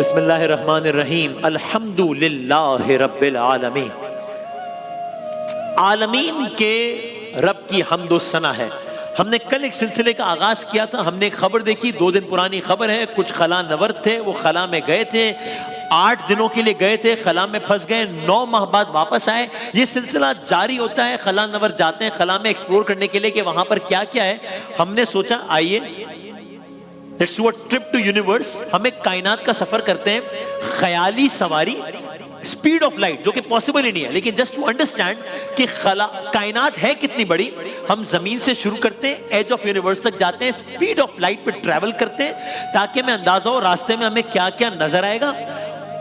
बिस्मिल्लाहिर्रहमानिर्रहीम अल्हम्दुलिल्लाहि रब्बिल आलमीन। आलमीन के रब की हम्दो सना है। हमने कल एक सिलसिले का आगाज किया था। हमने एक खबर देखी, 2 दिन पुरानी खबर है। कुछ खला नवर थे, वो खला में गए थे, 8 दिनों के लिए गए थे, खला में फंस गए, 9 माह बाद वापस आए। ये सिलसिला जारी होता है। खला नवर जाते हैं खला में एक्सप्लोर करने के लिए कि वहां पर क्या क्या है। हमने सोचा आइए let's do a trip to universe. हम एक कायनात का सफर करते हैं, ख्याली सवारी, स्पीड ऑफ लाइट, जो कि पॉसिबल ही नहीं है, लेकिन जस्ट टू अंडरस्टैंड कि कायनात है कितनी बड़ी। हम जमीन से शुरू करते हैं, एज ऑफ यूनिवर्स तक जाते हैं, स्पीड ऑफ लाइट पे ट्रैवल करते हैं ताकि हमें अंदाजा हो रास्ते में हमें क्या क्या नजर आएगा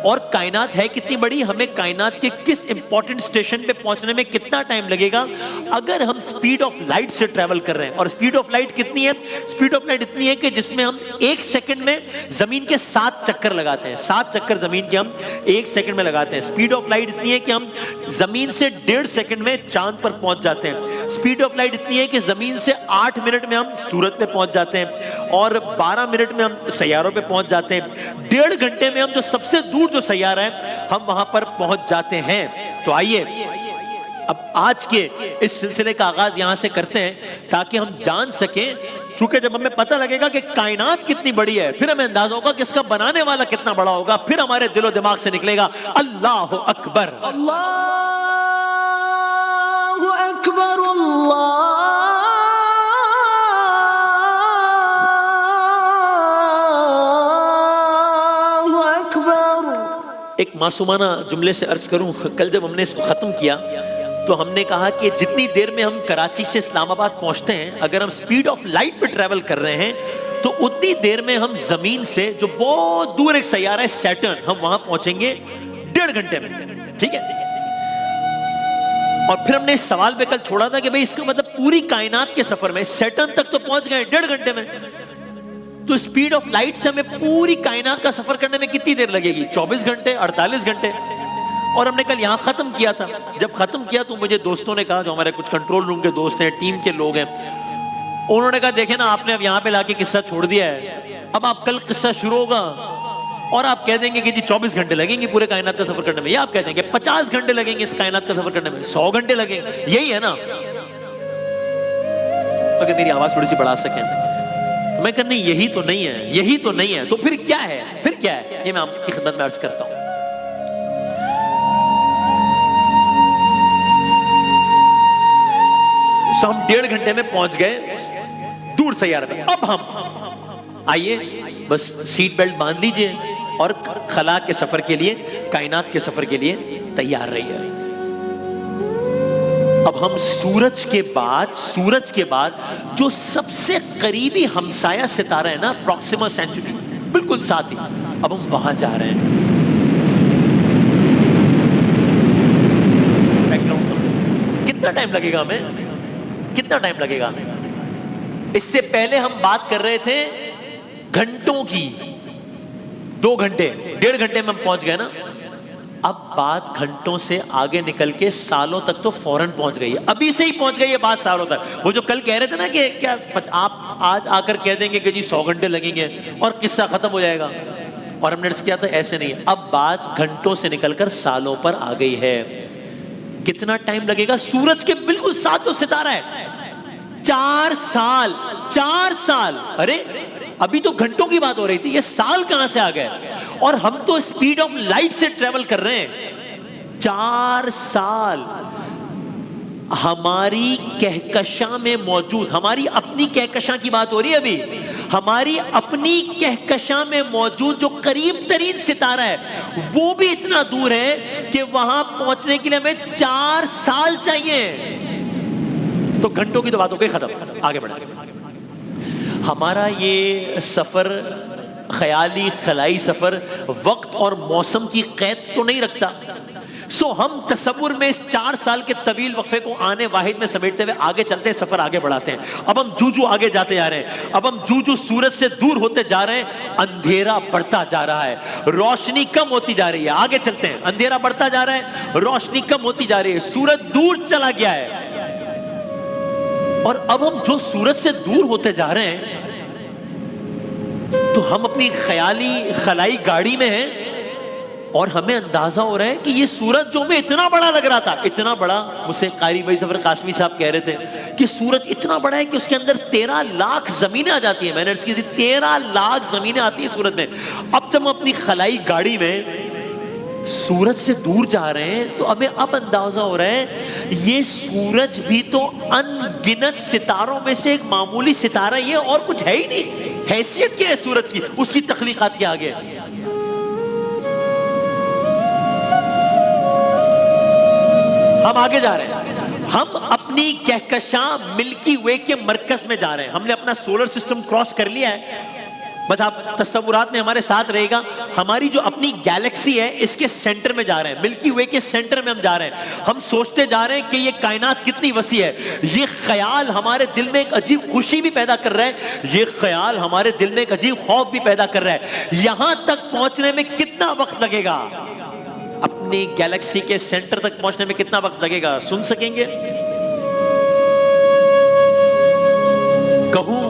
और कायनात है कितनी बड़ी, हमें कायनात के किस इंपॉर्टेंट स्टेशन पे पहुंचने में कितना टाइम लगेगा अगर हम स्पीड ऑफ लाइट से ट्रैवल कर रहे हैं। और स्पीड ऑफ लाइट कितनी है? स्पीड ऑफ लाइट इतनी है कि जिसमें हम 1 सेकंड में जमीन के 7 चक्कर लगाते हैं। 7 चक्कर जमीन के हम 1 सेकंड में लगाते हैं। स्पीड ऑफ लाइट इतनी है कि हम जमीन से 1.5 सेकंड में चांद पर पहुंच जाते हैं। स्पीड ऑफ लाइट इतनी है कि जमीन से 8 मिनट में हम सूरज पे पहुंच जाते हैं और 12 मिनट में हम सैयारों पे पहुंच जाते हैं। 1.5 घंटे में हम जो सबसे दूर जो सैयारा है हम वहां पर पहुंच जाते हैं। तो आइए अब आज के इस सिलसिले का आगाज यहां से करते हैं ताकि हम जान सकें। चूंकि जब हमें पता लगेगा कि कायनात कितनी बड़ी है, फिर हमें अंदाजा होगा कि इसका बनाने वाला कितना बड़ा होगा, फिर हमारे दिलो दिमाग से निकलेगा अल्लाह अकबर, अल्लाह अकबर, अल्लाह एक मासूमाना जुमले से अर्ज करूं, कल जब हमने इसको खत्म किया तो हमने कहा कि जितनी देर में हम कराची से इस्लामाबाद पहुंचते हैं, अगर हम स्पीड ऑफ लाइट पे ट्रैवल कर रहे हैं तो उतनी देर में हम जमीन से जो बहुत दूर एक सैयारा है सैटर्न, हम वहां पहुंचेंगे 1.5 घंटे में। ठीक है। और फिर हमने इस सवाल पे कल छोड़ा था कि भाई इसका मतलब पूरी कायनात के सफर में सैटर्न तक तो पहुंच गए 1.5 घंटे में, तो स्पीड ऑफ लाइट से हमें पूरी कायनात का सफर करने में कितनी देर लगेगी? 24 घंटे, 48 घंटे। और हमने कल यहां खत्म किया था। जब खत्म किया तो मुझे दोस्तों ने कहा, जो हमारे कुछ कंट्रोल रूम के दोस्त हैं, टीम के लोग हैं, उन्होंने कहा देखे ना आपने अब यहां पे लाके किस्सा छोड़ दिया है, अब आप कल किस्सा शुरू होगा और आप कह देंगे कि जी 24 घंटे लगेंगे पूरे कायनात का सफर करने में, या आप कह देंगे 50 घंटे लगेंगे इस कायनात का सफर करने में, 100 घंटे लगेंगे। यही है ना? अगर मेरी आवाज थोड़ी सी बढ़ा सकें। मैं कहना नहीं, यही तो नहीं है, यही तो नहीं है, तो फिर क्या है? फिर क्या है? ये मैं आपकी खिदमत में अर्ज करता हूं। तो हम 1.5 घंटे में पहुंच गए दूर सैयारा पे। अब हम आइए बस सीट बेल्ट बांध लीजिए और खला के सफर के लिए, कायनात के सफर के लिए तैयार रहिए। अब हम सूरज के बाद जो सबसे करीबी हमसाया सितारा है ना, प्रॉक्सिमा सेंचुरी, बिल्कुल साथ ही, अब हम वहां जा रहे हैं। बैकग्राउंड कितना टाइम लगेगा हमें? कितना टाइम लगेगा? इससे पहले हम बात कर रहे थे घंटों की, 2 घंटे, 1.5 घंटे में हम पहुंच गए ना। अब बात घंटों से आगे निकल के सालों तक तो फौरन पहुंच गई है, अभी से ही पहुंच गई है बात सालों तक। वो जो कल कह रहे थे ना कि क्या आप आज आकर कह देंगे कि जी 100 घंटे लगेंगे और किस्सा खत्म हो जाएगा, और हमने अर्ज किया था ऐसे नहीं है। अब बात घंटों से निकलकर सालों पर आ गई है। कितना टाइम लगेगा? सूरज के बिल्कुल साथ जो सितारा है, 4 साल। 4 साल! अरे अभी तो घंटों की बात हो रही थी, ये साल कहां से आ गए? और हम तो स्पीड ऑफ लाइट से ट्रेवल कर रहे हैं। 4 साल हमारी कहकशा में मौजूद, हमारी अपनी कहकशा की बात हो रही है अभी, हमारी अपनी कहकशा में मौजूद जो करीब तरीन सितारा है वो भी इतना दूर है कि वहां पहुंचने के लिए हमें 4 साल चाहिए। तो घंटों की तो बात हो गई, खत्म, आगे बढ़ा। हमारा ये सफर, ख्याली खलाई सफर, वक्त और मौसम की कैद तो नहीं रखता। सो हम तसव्वुर में इस 4 साल के तवील वक्फे को आने वाहिद में समेटते हुए आगे चलते हैं, सफर आगे बढ़ाते हैं। अब हम जूजू आगे जाते जा रहे हैं, अब हम जूजू सूरज से दूर होते जा रहे हैं। अंधेरा बढ़ता जा रहा है, रोशनी कम होती जा रही है। आगे चलते हैं, अंधेरा बढ़ता जा रहा है, रोशनी कम होती जा रही है, सूरज दूर चला गया है। और अब हम जो सूरज से दूर होते जा रहे हैं तो हम अपनी खलाई गाड़ी में हैं और हमें अंदाजा हो रहा है कि ये सूरज जो हमें इतना बड़ा लग रहा था, इतना बड़ा, मुझसे कारी भाई जफर कासमी साहब कह रहे थे कि सूरज इतना बड़ा है कि उसके अंदर 13 लाख जमीनें आ जाती हैं। मैंने अर्ज की थी 13 लाख जमीनें आती हैं सूरज में। अब जब हम अपनी खलाई गाड़ी में सूरज से दूर जा रहे हैं तो हमें अब अंदाजा हो रहा है ये सूरज भी तो अनगिनत सितारों में से एक मामूली सितारा, ये और कुछ है ही नहीं। हैसियत क्या है सूरज की, उसकी तख्लीकात के आगे। हम आगे जा रहे हैं, हम अपनी कहकशां मिल्की वे के मरकज में जा रहे हैं। हमने अपना सोलर सिस्टम क्रॉस कर लिया है। बस आप तस्वुरात में हमारे साथ रहेगा, हमारी जो अपनी गैलेक्सी है इसके सेंटर में जा रहे हैं, मिल्की वे के सेंटर में हम जा रहे हैं। हम सोचते जा रहे हैं कि ये कायनात कितनी वसी है। ये ख्याल हमारे दिल में एक अजीब खुशी भी पैदा कर रहा है, ये ख्याल हमारे दिल में एक अजीब खौफ भी पैदा कर रहा है। यहां तक पहुंचने में कितना वक्त लगेगा, अपनी गैलेक्सी के सेंटर तक पहुंचने में कितना वक्त लगेगा, सुन सकेंगे? कहूं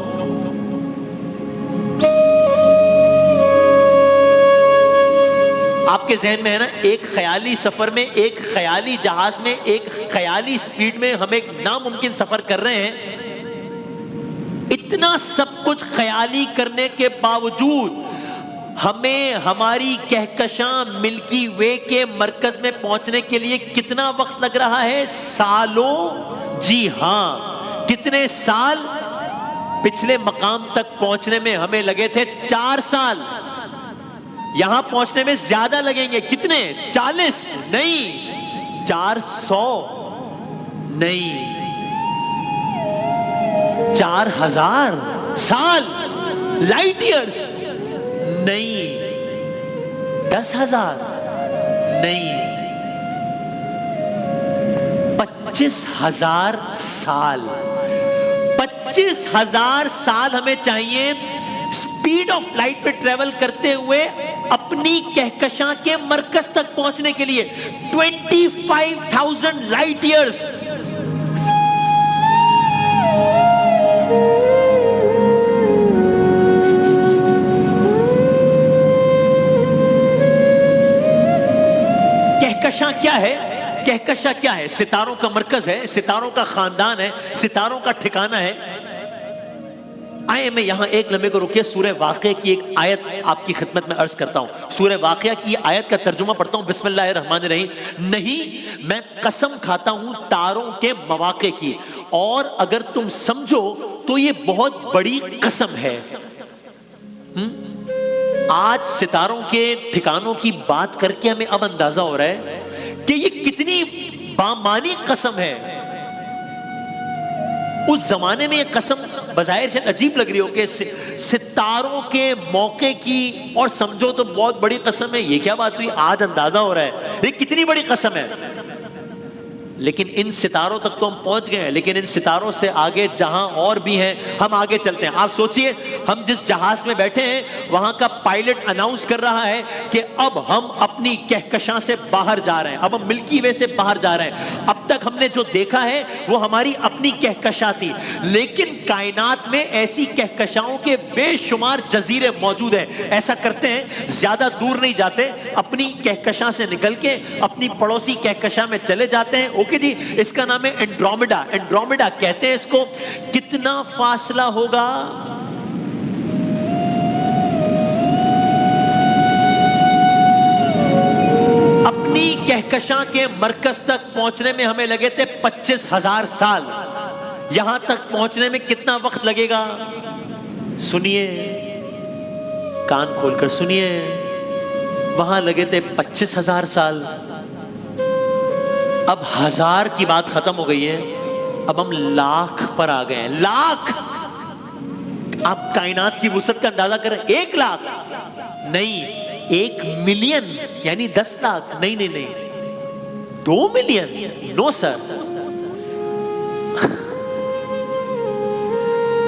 आपके जहन में है ना, एक ख्याली सफर में, एक ख्याली जहाज में, एक ख्याली स्पीड में हम एक नामुमकिन सफर कर रहे हैं। इतना सब कुछ ख्याली करने के बावजूद हमें हमारी कहकशां मिल्की वे के मरकज में पहुंचने के लिए कितना वक्त लग रहा है? सालों। जी हां, कितने साल? पिछले मकाम तक पहुंचने में हमें लगे थे 4 साल, यहां पहुंचने में ज्यादा लगेंगे। कितने? 40 नहीं, 400 नहीं, 4000 साल, लाइट ईयर्स नहीं, 10,000 नहीं, 25,000 साल। 25,000 साल हमें चाहिए स्पीड ऑफ लाइट पे ट्रेवल करते हुए अपनी कहकशां के मरकज तक पहुंचने के लिए। 25,000 लाइट ईयर्स। कहकशां क्या है? कहकशां क्या है? सितारों का मरकज है, सितारों का खानदान है, सितारों का ठिकाना है। आए मैं यहां एक लम्हे को रुकिए, सूरह वाक़िया की एक आयत आपकी खिदमत में अर्ज करता हूं। सूरह वाक़िया की आयत का तर्जुमा पढ़ता हूं, बिस्मिल्लाहिर्रहमानिर्रहीम। नहीं, मैं कसम खाता हूं तारों के मवाक़े की, और अगर तुम समझो तो ये बहुत बड़ी कसम है। आज सितारों के ठिकानों की बात करके हमें अब अंदाजा हो रहा है कि ये कितनी बामानी कसम है। उस जमाने में ये कसम बज़ाहिर शायद अजीब लग रही हो कि सितारों के मौके की, और समझो तो बहुत बड़ी कसम है। ये क्या बात हुई? आज अंदाजा हो रहा है ये कितनी बड़ी कसम है। लेकिन इन सितारों तक तो हम पहुंच गए हैं, लेकिन इन सितारों से आगे जहां और भी हैं, हम आगे चलते हैं। आप सोचिए, हम जिस जहाज में बैठे हैं वहां का पायलट अनाउंस कर रहा है कि अब हम अपनी कहकशां से बाहर जा रहे हैं, अब हम मिल्की वे से बाहर जा रहे हैं। अब तक हमने जो देखा है वो हमारी अपनी कहकशां थी, लेकिन कायनात में ऐसी कहकशाओं के बेशुमार जजीरे मौजूद हैं। ऐसा करते हैं, ज्यादा दूर नहीं जाते, अपनी कहकशां से निकल के अपनी पड़ोसी कहकशां में चले जाते हैं। ओके जी, इसका नाम है एंड्रोमेडा। एंड्रोमेडा कहते हैं इसको। कितना फासला होगा? अपनी कहकशां के मरकज तक पहुंचने में हमें लगे थे 25,000 साल। यहां तक पहुंचने में कितना वक्त लगेगा? सुनिए, कान खोलकर सुनिए। वहां लगे थे 25,000 साल। अब 1000 की बात खत्म हो गई है, अब हम लाख पर आ गए हैं। लाख! आप कायनात की वुसअत का अंदाजा करें। 1 लाख नहीं, 1 मिलियन यानी 10 लाख। नहीं नहीं नहीं, 2 मिलियन। नो सर,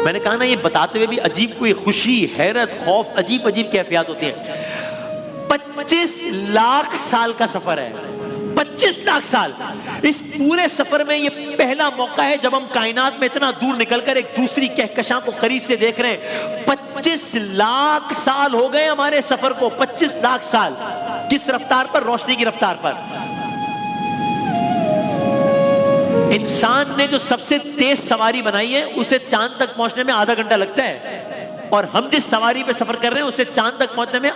मैंने कहा ना, ये बताते हुए भी अजीब कोई खुशी, हैरत, खौफ, अजीब अजीब कैफियत होती है। 25 लाख साल का सफर है। 25 लाख साल। इस पूरे सफर में ये पहला मौका है जब हम कायनात में इतना दूर निकलकर एक दूसरी कहकशां को करीब से देख रहे हैं। 25 लाख साल हो गए हमारे सफर को, 25 लाख साल। किस रफ्तार पर? रोशनी की रफ्तार पर। इंसान ने जो सबसे तेज सवारी बनाई है उसे चांद तक पहुंचने में आधा घंटा लगता है, और हम जिस सवारी पे सफर कर रहे हैं उसे चांद तक पहुंचने में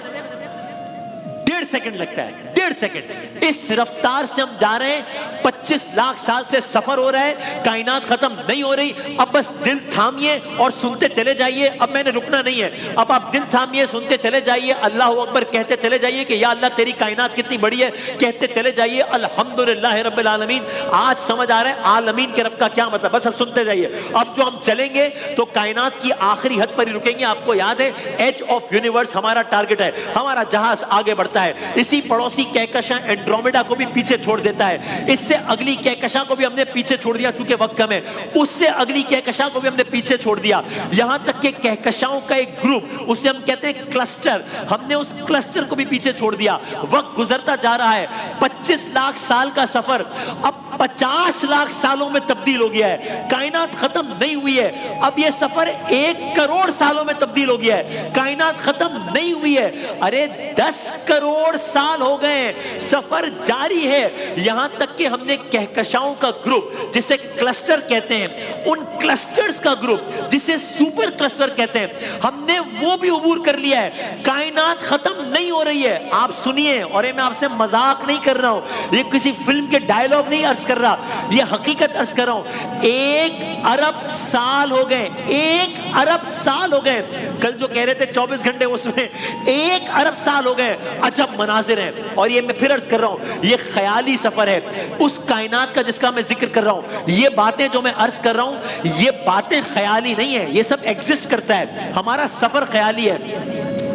1.5 सेकंड लगता है। 1.5 सेकंड। इस रफ्तार से हम जा रहे हैं। 25 लाख साल से सफर हो रहा है, कायनात खत्म नहीं हो रही। अब बस दिल थामिए और सुनते चले जाइए। अब मैंने रुकना नहीं है, अब आप दिल थामिए, सुनते चले जाइए, अल्लाह अकबर कहते चले जाइए कि या अल्लाह तेरी कायनात कितनी बड़ी है, कहते चले जाइए अल्हम्दुलिल्लाह रब्बिल आलमीन। आज समझ आ रहा है आलमीन के रब का क्या मतलब, बस अब सुनते जाइए। अब जो हम चलेंगे तो कायनात की आखिरी हद पर ही रुकेंगे। आपको याद है एज ऑफ यूनिवर्स हमारा टारगेट है, हमारा जहाज आगे बढ़ता है। इसी पड़ोसी कहकशां एंड्रोमेडा को भी पीछे छोड़ देता है। इससे अगली कहकशां को भी हमने पीछे छोड़ दिया चूंकि वक्त कम है। उससे अगली कहकशां को भी हमने पीछे छोड़ दिया। यहां तक कि कहकशाओं का एक ग्रुप, उसे हम कहते हैं क्लस्टर, हमने उस क्लस्टर को भी पीछे छोड़ दिया। वक्त गुजरता जा रहा है। 25 लाख साल का सफर अब 50 लाख सालों में तब्दील हो गया है। कायनात खत्म नहीं हुई है, अब यह सफर 1 करोड़ सालों में तब्दील हो गया है। कायनात खत्म नहीं हुई है, अरे 10 करोड़ साल हो गए, सफर जारी है। यहां तक कि हमने कहकशाओं का ग्रुप जिसे क्लस्टर कहते हैं, उन क्लस्टर्स का ग्रुप जिसे सुपर क्लस्टर कहते हैं, हमने वो भी अबूर कर लिया है। कायनात खत्म नहीं हो रही है। आप सुनिए, और ये मैं आपसे मजाक नहीं कर रहा हूं, ये किसी फिल्म के डायलॉग नहीं अर्ज कर रहा, ये हकीकत अर्ज कर रहा हूं। 1 अरब साल हो गए, 1 अरब साल हो गए। कल जो कह रहे थे 24 घंटे, उसमें 1 अरब साल हो गए। अजब मनाजिर है। और ये मैं फिर अर्ज कर रहा हूं, ये ख्याली सफर है उस कायनात का जिसका मैं जिक्र कर रहा हूं। ये बातें जो मैं अर्ज कर रहा हूं, ये बातें ख्याली नहीं है, ये सब एग्जिस्ट करता है। हमारा सफर ख्याली है।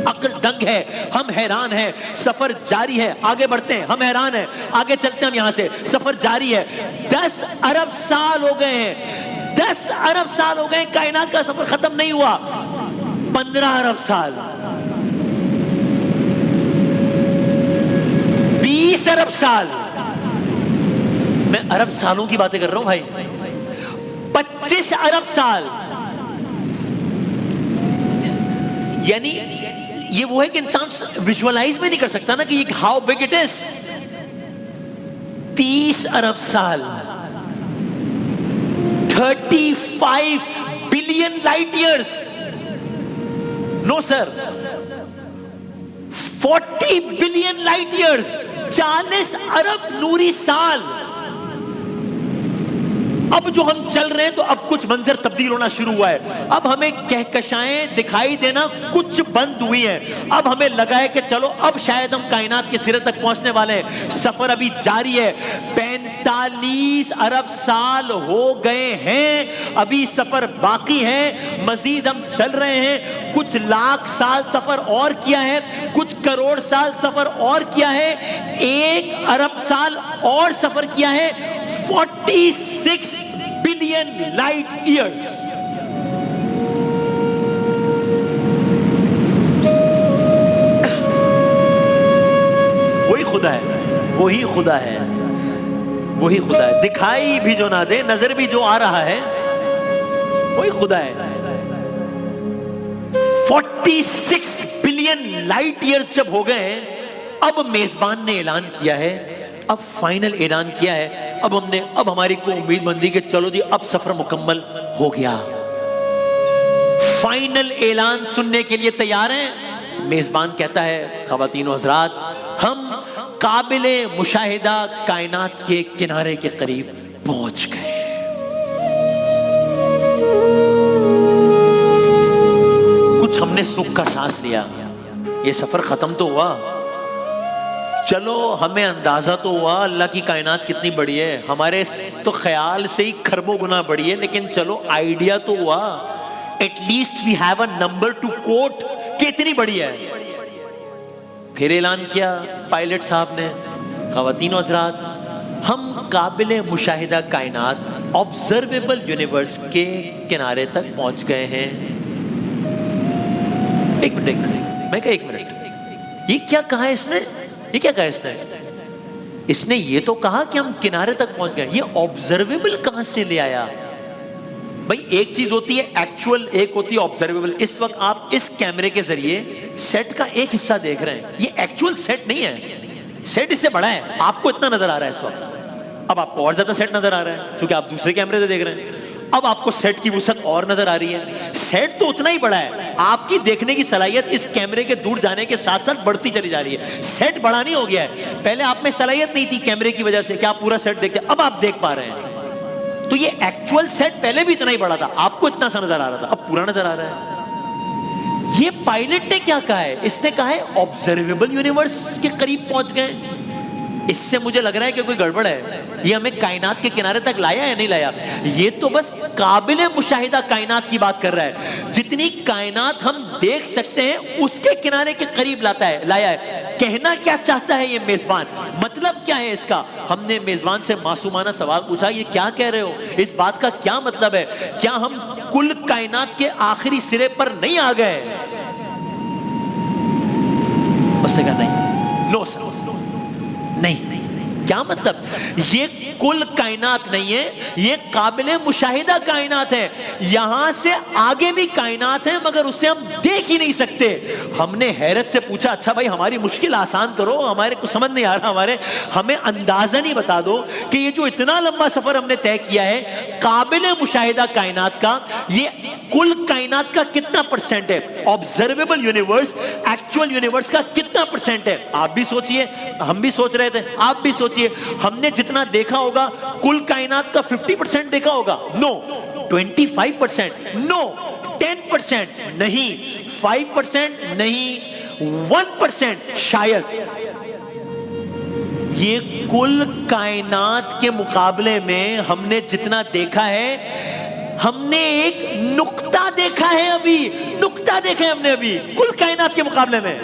अक्ल दंग है, हम हैरान हैं, सफर जारी है, आगे बढ़ते हैं, हम हैरान हैं, आगे चलते हैं हम यहां से, सफर जारी है। 10 अरब साल हो गए हैं, 10 अरब साल हो गए, कायनात का सफर खत्म नहीं हुआ। 15 अरब साल, 20 अरब साल, मैं अरब सालों की बातें कर रहा हूं भाई। 25 अरब साल, यानी ये वो है कि इंसान विजुअलाइज भी नहीं कर सकता ना कि ये हाउ बिग इट इज। 30 अरब साल, 35 billion light years, no sir, 40 billion light years, 40 अरब नूरी साल। अब जो हम चल रहे हैं तो अब कुछ मंजर तब्दील होना शुरू हुआ है। अब हमें कहकशाएं दिखाई देना कुछ बंद हुई हैं। अब हमें लगा है कि चलो अब शायद हम कायनात के सिरे तक पहुंचने वाले हैं। सफर अभी जारी है। 45 अरब साल हो गए हैं, अभी सफर बाकी है, मजीद हम चल रहे हैं। कुछ लाख साल सफर और किया है, कुछ करोड़ साल सफर और किया है, 1 अरब साल और सफर किया है। 46 बिलियन लाइट ईयर्स। वही खुदा है, वही खुदा है, वही खुदा है। दिखाई भी जो ना दे, नजर भी जो आ रहा है, वही खुदा है। 46 बिलियन लाइट ईयर्स जब हो गए, अब मेजबान ने ऐलान किया है, अब फाइनल ऐलान किया है। अब हमारी को उम्मीद बंदी के चलो जी अब सफर मुकम्मल हो गया। फाइनल ऐलान सुनने के लिए तैयार हैं? मेजबान कहता है, ख़वातीन व हज़रात, हम काबिले मुशाहिदा कायनात के किनारे के करीब पहुंच गए। कुछ हमने सुख का सांस लिया, ये सफर खत्म तो हुआ, चलो हमें अंदाजा तो हुआ अल्लाह की कायनात कितनी बड़ी है। हमारे तो ख्याल से ही खरबों गुना बड़ी है, लेकिन चलो आइडिया तो हुआ। At least we have a number to quote कि इतनी बड़ी है। फिर ऐलान किया पायलट साहब ने, ख़वातीन व हज़रात, हम काबिले मुशाहिदा कायनात, ऑब्जर्वेबल यूनिवर्स के किनारे तक पहुंच गए हैं। एक मिनट, मैं क्या 1 मिनट, ये क्या कहा इसने, ये क्या कहा इसने? इसने ये तो कहा कि हम किनारे तक पहुंच गए, ये ऑब्जर्वेबल कहां से ले आया? भाई एक चीज होती है एक्चुअल, एक होती है ऑब्जर्वेबल। इस वक्त आप इस कैमरे के जरिए सेट का एक हिस्सा देख रहे हैं, ये एक्चुअल सेट नहीं है, सेट इससे बड़ा है, आपको इतना नजर आ रहा है इस वक्त। अब आपको और ज्यादा सेट नजर आ रहा है क्योंकि आप दूसरे कैमरे से देख रहे हैं। अब आपको सेट की वसअत और नजर आ रही है। सेट तो उतना ही बड़ा है, आपकी देखने की सलाहियत इस कैमरे के दूर जाने के साथ साथ बढ़ती चली जा रही है। सेट बड़ा नहीं हो गया है, पहले आप में सलाहियत नहीं थी कैमरे की वजह से कि आप पूरा सेट देखते, अब आप देख पा रहे हैं। तो ये एक्चुअल सेट पहले भी इतना ही बड़ा था, आपको इतना सा नजर आ रहा था, अब पूरा नजर आ रहा है। ये पायलट ने क्या कहा है? इसने कहा है ऑब्जर्वेबल यूनिवर्स के करीब पहुंच गए। इससे मुझे लग रहा है कि कोई गड़बड़ है, ये हमें कायनात के किनारे तक लाया या नहीं लाया? ये तो बस काबिले मुशाहिदा कायनात की बात कर रहा है, जितनी कायनात हम देख सकते हैं उसके किनारे के करीब लाया है। कहना क्या चाहता है ये मेजबान, मतलब क्या है इसका? हमने मेजबान से मासूमाना सवाल पूछा, ये क्या कह रहे हो, इस बात का क्या मतलब है? क्या हम कुल कायनात के आखिरी सिरे पर नहीं आ गए? उसने कहा नहीं, नो सर, नहीं। क्या मतलब? ये कुल कायनात नहीं है, ये काबिले मुशाहिदा कायनात है, यहां से आगे भी कायनात है मगर उसे हम देख ही नहीं सकते। हमने हैरत से पूछा, अच्छा भाई हमारी मुश्किल आसान करो, हमारे को समझ नहीं आ रहा, हमें अंदाजा नहीं बता दो कि ये जो इतना लंबा सफर हमने तय किया है काबिले मुशाहिदा कायनात का, ये कुल कायनात का कितना परसेंट है? ऑब्जर्वेबल यूनिवर्स एक्चुअल यूनिवर्स का कितना परसेंट है? आप भी सोचिए, हम भी सोच रहे थे, आप भी सोचिए। हमने जितना देखा होगा कुल कायनात का 50% देखा होगा? नो। 25%? नो। 10% नहीं, 5% नहीं, 1% शायद। ये कुल कायनात के मुकाबले में हमने जितना देखा है, हमने एक नुक्ता देखा है, अभी नुक्ता देखा है हमने अभी कुल कायनात के मुकाबले में।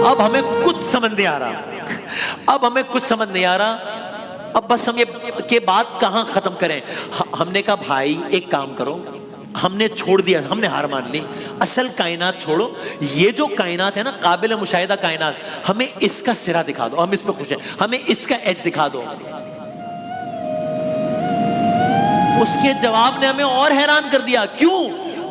अब हमें कुछ समझ नहीं आ रहा, अब हमें कुछ समझ नहीं आ रहा। अब बस हम ये के बात कहां खत्म करें? हमने कहा भाई एक काम करो, हमने छोड़ दिया, हमने हार मान ली, असल कायनात छोड़ो, ये जो कायनात है ना काबिल मुशाहिदा कायनात, हमें इसका सिरा दिखा दो, हम इसमें खुश हैं, हमें इसका एज दिखा दो। उसके जवाब ने हमें और हैरान कर दिया। क्यों?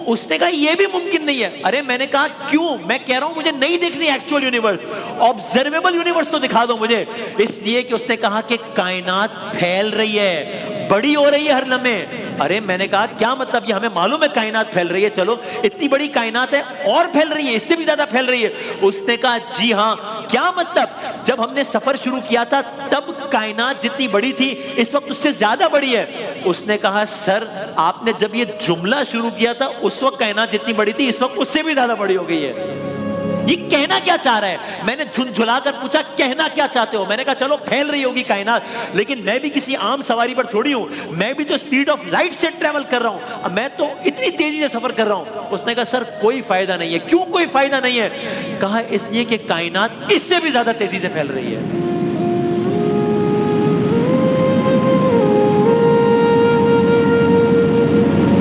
उसने कहा यह भी मुमकिन नहीं है। अरे मैंने कहा क्यों? मैं कह रहा हूं मुझे नहीं देखनी एक्चुअल यूनिवर्स, ऑब्जर्वेबल यूनिवर्स तो दिखा दो मुझे। इसलिए कि उसने कहा कि कायनात फैल रही है, बड़ी हो रही है हर लम्हे। अरे मैंने कहा क्या मतलब? ये हमें मालूम है कायनात फैल रही है, चलो इतनी बड़ी कायनात है और फैल रही है, इससे भी ज्यादा फैल रही है। उसने कहा जी हां। क्या मतलब? जब हमने सफर शुरू किया था तब कायनात जितनी बड़ी थी इस वक्त उससे ज्यादा बड़ी है। उसने कहा सर आपने जब ये जुमला शुरू किया था उस वक्त कायनात जितनी बड़ी थी इस वक्त उससे भी ज्यादा बड़ी हो गई है। ये कहना क्या चाह रहा है? मैंने झुंझुला कर पूछा कहना क्या चाहते हो? मैंने कहा चलो फैल रही होगी कायनात, लेकिन मैं भी किसी आम सवारी पर थोड़ी हूं, मैं भी तो स्पीड ऑफ लाइट से ट्रेवल कर रहा हूं, मैं तो इतनी तेजी से सफर कर रहा हूं। उसने कहा सर कोई फायदा नहीं है। क्यों कोई फायदा नहीं है? कहा इसलिए कि कायनात इससे भी ज्यादा तेजी से फैल रही है।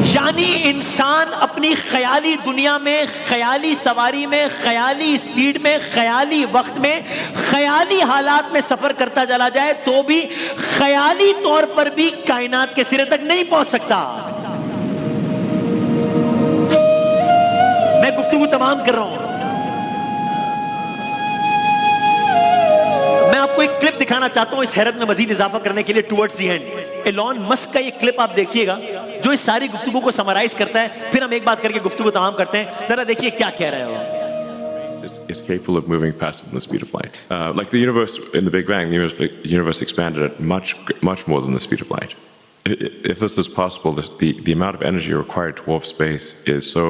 यानी इंसान अपनी ख्याली दुनिया में, ख्याली सवारी में, ख्याली स्पीड में, ख्याली वक्त में, ख्याली हालात में सफर करता चला जाए तो भी ख्याली तौर पर भी कायनात के सिरे तक नहीं पहुंच सकता। मैं गुफ्तगू तमाम कर रहा हूं। मैं आपको एक क्लिप दिखाना चाहता हूं इस हैरत में मजीद इजाफा करने के लिए towards the end. Elon Musk का ये क्लिप आप देखिएगा जो इस सारी गुफ्तगू को समराइज करता है, फिर हम एक बात करके गुफ्तगू तमाम करते हैं। जरा देखिए क्या कह रहे हो। Is capable of moving faster than the speed of light. Like the universe in the Big Bang, the universe expanded at much more than the speed of light. If this is possible, the amount of energy required to warp space is so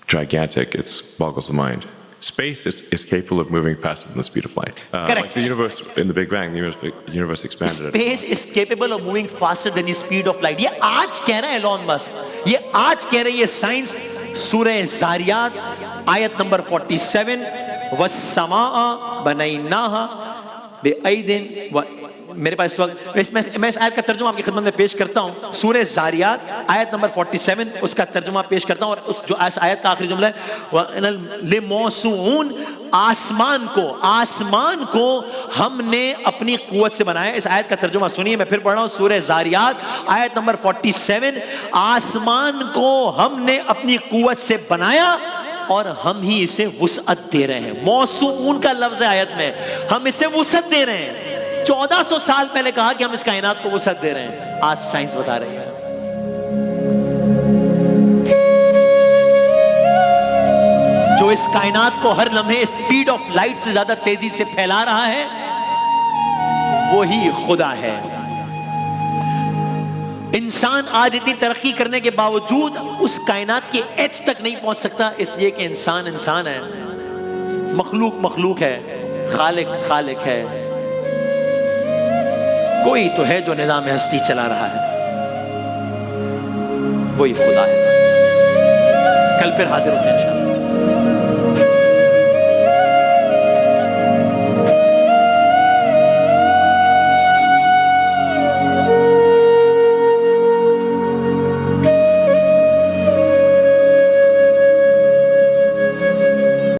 gigantic, it boggles the mind. Space is capable of moving faster than the speed of light. Like the universe in the Big Bang, the universe expanded. Space is capable of moving faster than the speed of light. ये आज कह रहा है Elon Musk, ये आज कह रही है साइंस। सूरह ज़ारियात आयत नंबर 47, वस्समाअ बनैनाहा बिअयदिन व मेरे पास इस वक्त मैं इस आयत का तर्जुमा आपकी खिदमत में पेश करता हूँ। सूरह ज़ारियात आयत नंबर 47 उसका तर्जुमा पेश करता हूँ। और उस जो आयत का आखिरी जुमला है लिमौसून, आसमान को हमने अपनी कुव्वत से बनाया। इस आयत का तर्जुमा सुनिए, मैं फिर पढ़ रहा हूँ। सूरह ज़ारियात आयत नंबर 47, आसमान को हमने अपनी कुव्वत से बनाया और हम ही इसे वुसअत दे रहे हैं। मौसून का लफ्ज है आयत में, हम इसे वुसअत दे रहे हैं। 1400 साल पहले कहा कि हम इस कायनात को वुसअत दे रहे हैं, आज साइंस बता रही है। जो इस कायनात को हर लम्हे स्पीड ऑफ लाइट से ज्यादा तेजी से फैला रहा है, वो ही खुदा है। इंसान आज इतनी तरक्की करने के बावजूद उस कायनात के एज तक नहीं पहुंच सकता, इसलिए कि इंसान इंसान है, मखलूक है, खालिक है। कोई तो है जो निज़ाम हस्ती चला रहा है, वही खुदा है। कल फिर हाजिर होते हैं इंशाअल्लाह।